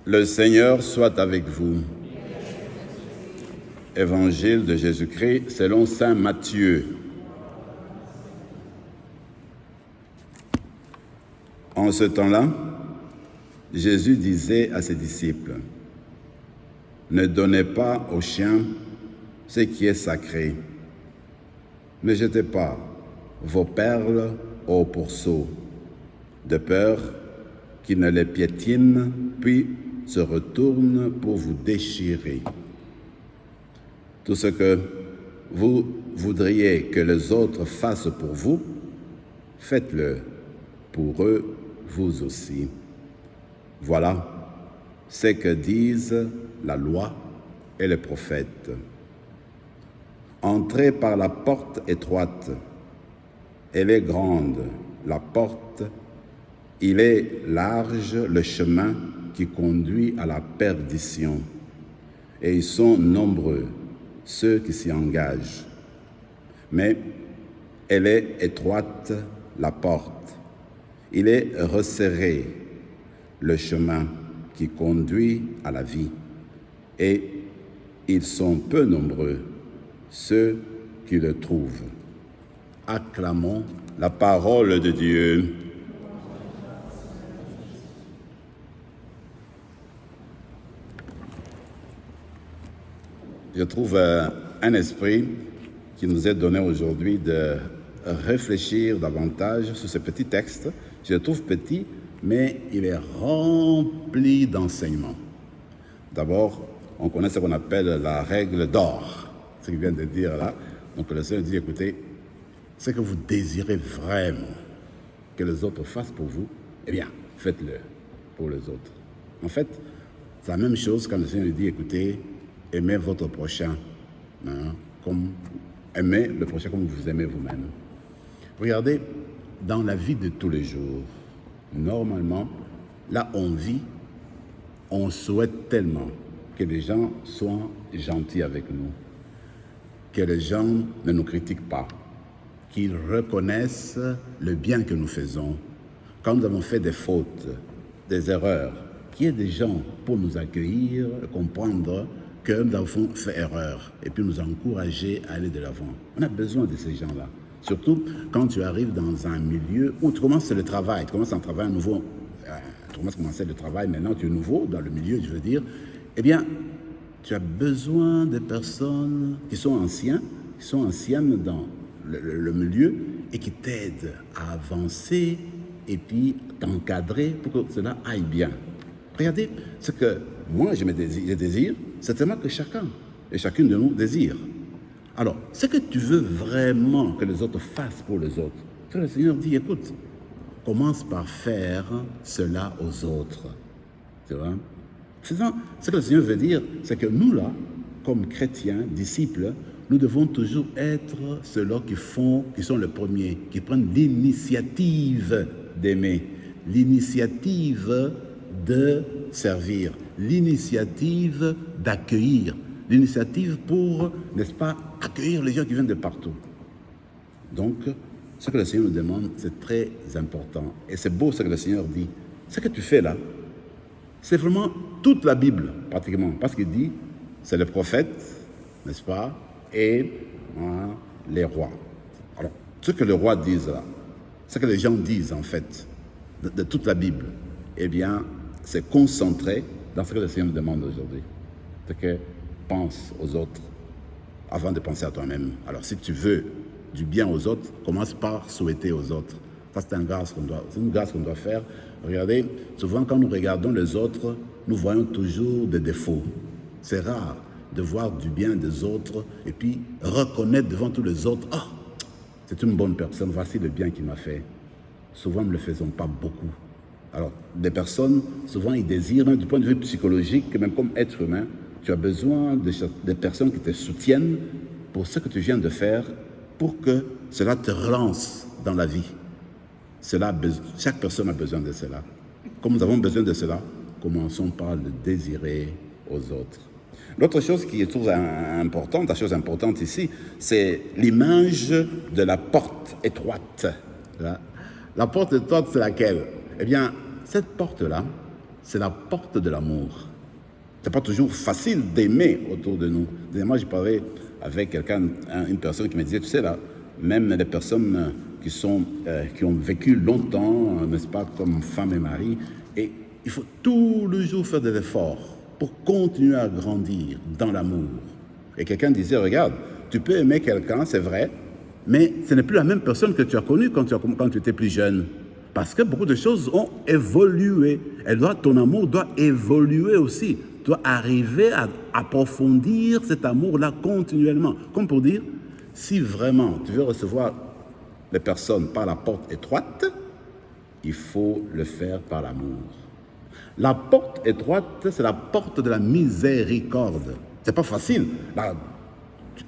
Le Seigneur soit avec vous. Évangile de Jésus-Christ selon saint Matthieu. En ce temps-là, Jésus disait à ses disciples, « Ne donnez pas aux chiens ce qui est sacré. Ne jetez pas vos perles aux pourceaux, de peur qu'ils ne les piétinent, puis se retournent pour vous déchirer. Tout ce que vous voudriez que les autres fassent pour vous, faites-le pour eux, vous aussi. Voilà ce que disent la loi et les prophètes. Entrez par la porte étroite. Elle est grande, la porte. Il est large le chemin qui conduit à la perdition. Et ils sont nombreux, ceux qui s'y engagent. Mais elle est étroite, la porte. Il est resserré le chemin qui conduit à la vie. Et ils sont peu nombreux, ceux qui le trouvent. Acclamons la parole de Dieu. Je trouve un esprit qui nous est donné aujourd'hui de réfléchir davantage sur ce petit texte. Je le trouve petit, mais il est rempli d'enseignements. D'abord, on connaît ce qu'on appelle la règle d'or, ce qu'il vient de dire là. Donc le Seigneur dit, écoutez, ce que vous désirez vraiment que les autres fassent pour vous, eh bien, faites-le pour les autres. En fait, c'est la même chose quand le Seigneur dit, écoutez, aimez votre prochain, aimez le prochain comme vous aimez vous-même. Regardez, dans la vie de tous les jours, normalement, là on vit, on souhaite tellement que les gens soient gentils avec nous, que les gens ne nous critiquent pas, qu'ils reconnaissent le bien que nous faisons. Quand nous avons fait des fautes, des erreurs, qu'il y ait des gens pour nous accueillir, comprendre que nous avons fait erreur et puis nous encourager à aller de l'avant. On a besoin de ces gens-là. Surtout quand tu arrives dans un milieu où tu commences le travail, tu commences un travail nouveau, tu commences à commencer le travail, maintenant tu es nouveau dans le milieu, je veux dire, eh bien, tu as besoin de personnes qui sont anciennes dans le milieu et qui t'aident à avancer et puis t'encadrer pour que cela aille bien. Regardez, ce que moi je désire, c'est tellement que chacun et chacune de nous désire. Alors, ce que tu veux vraiment que les autres fassent pour les autres, c'est que le Seigneur dit, écoute, commence par faire cela aux autres. Tu vois? Ce que le Seigneur veut dire, c'est que nous là, comme chrétiens, disciples, nous devons toujours être ceux-là qui sont les premiers, qui prennent l'initiative d'aimer, l'initiative de servir, l'initiative d'accueillir, l'initiative pour, n'est-ce pas, accueillir les gens qui viennent de partout. Donc, ce que le Seigneur nous demande, c'est très important. Et c'est beau ce que le Seigneur dit. Ce que tu fais là, c'est vraiment toute la Bible, pratiquement. Parce qu'il dit, c'est les prophètes, n'est-ce pas, et les rois. Alors, ce que les rois disent là, ce que les gens disent en fait, de toute la Bible, eh bien, c'est concentré dans ce que le Seigneur nous demande aujourd'hui. C'est que pense aux autres avant de penser à toi-même. Alors, si tu veux du bien aux autres, commence par souhaiter aux autres. Ça, c'est une grâce qu'on doit faire. Regardez, souvent quand nous regardons les autres, nous voyons toujours des défauts. C'est rare de voir du bien des autres et puis reconnaître devant tous les autres, « Ah, c'est une bonne personne, voici le bien qu'il m'a fait. » Souvent, nous ne le faisons pas beaucoup. Alors, des personnes, souvent, ils désirent, même du point de vue psychologique, même comme être humain, tu as besoin de personnes qui te soutiennent pour ce que tu viens de faire, pour que cela te relance dans la vie. Chaque personne a besoin de cela. Comme nous avons besoin de cela, commençons par le désirer aux autres. L'autre chose qui est importante, la chose importante ici, c'est l'image de la porte étroite. La porte étroite, c'est laquelle? Eh bien, cette porte-là, c'est la porte de l'amour. Ce n'est pas toujours facile d'aimer autour de nous. Moi, j'ai parlé avec quelqu'un, une personne qui me disait, tu sais, là, même les personnes qui ont vécu longtemps, n'est-ce pas, comme femme et mari, et il faut tout le jour faire des efforts pour continuer à grandir dans l'amour. Et quelqu'un disait, regarde, tu peux aimer quelqu'un, c'est vrai, mais ce n'est plus la même personne que tu as connue quand tu étais plus jeune. Parce que beaucoup de choses ont évolué. Ton amour doit évoluer aussi. Tu dois arriver à approfondir cet amour-là continuellement. Comme pour dire, si vraiment tu veux recevoir les personnes par la porte étroite, il faut le faire par l'amour. La porte étroite, c'est la porte de la miséricorde. C'est pas facile.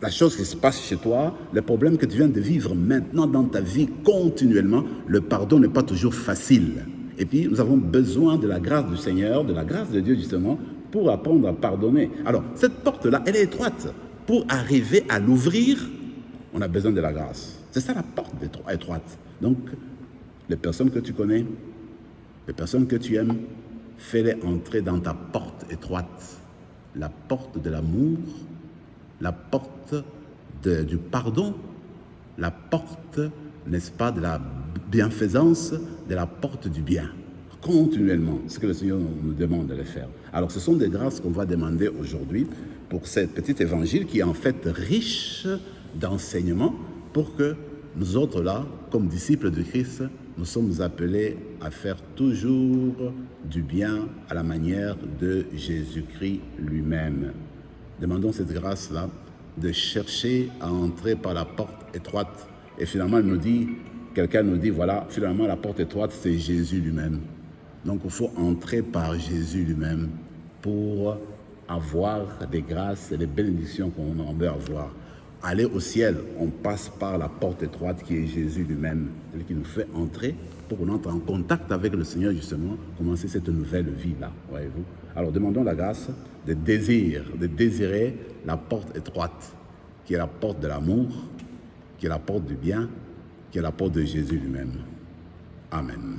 La chose qui se passe chez toi, le problème que tu viens de vivre maintenant dans ta vie continuellement, le pardon n'est pas toujours facile. Et puis, nous avons besoin de la grâce du Seigneur, de la grâce de Dieu justement, pour apprendre à pardonner. Alors, cette porte-là, elle est étroite. Pour arriver à l'ouvrir, on a besoin de la grâce. C'est ça la porte étroite. Donc, les personnes que tu connais, les personnes que tu aimes, fais-les entrer dans ta porte étroite. La porte de l'amour, la porte du pardon, la porte, n'est-ce pas, de la bienfaisance, de la porte du bien. Continuellement, ce que le Seigneur nous demande de le faire. Alors, ce sont des grâces qu'on va demander aujourd'hui pour ce petit évangile qui est en fait riche d'enseignements pour que nous autres là, comme disciples de Christ, nous sommes appelés à faire toujours du bien à la manière de Jésus-Christ lui-même. Demandons cette grâce-là de chercher à entrer par la porte étroite. Et finalement, quelqu'un nous dit, voilà, finalement, la porte étroite, c'est Jésus lui-même. Donc, il faut entrer par Jésus lui-même pour avoir des grâces et des bénédictions qu'on veut avoir. Aller au ciel, on passe par la porte étroite qui est Jésus lui-même, qui nous fait entrer pour qu'on entre en contact avec le Seigneur, justement, commencer cette nouvelle vie-là, voyez-vous. Alors, demandons la grâce de désirer la porte étroite, qui est la porte de l'amour, qui est la porte du bien, qui est la porte de Jésus lui-même. Amen.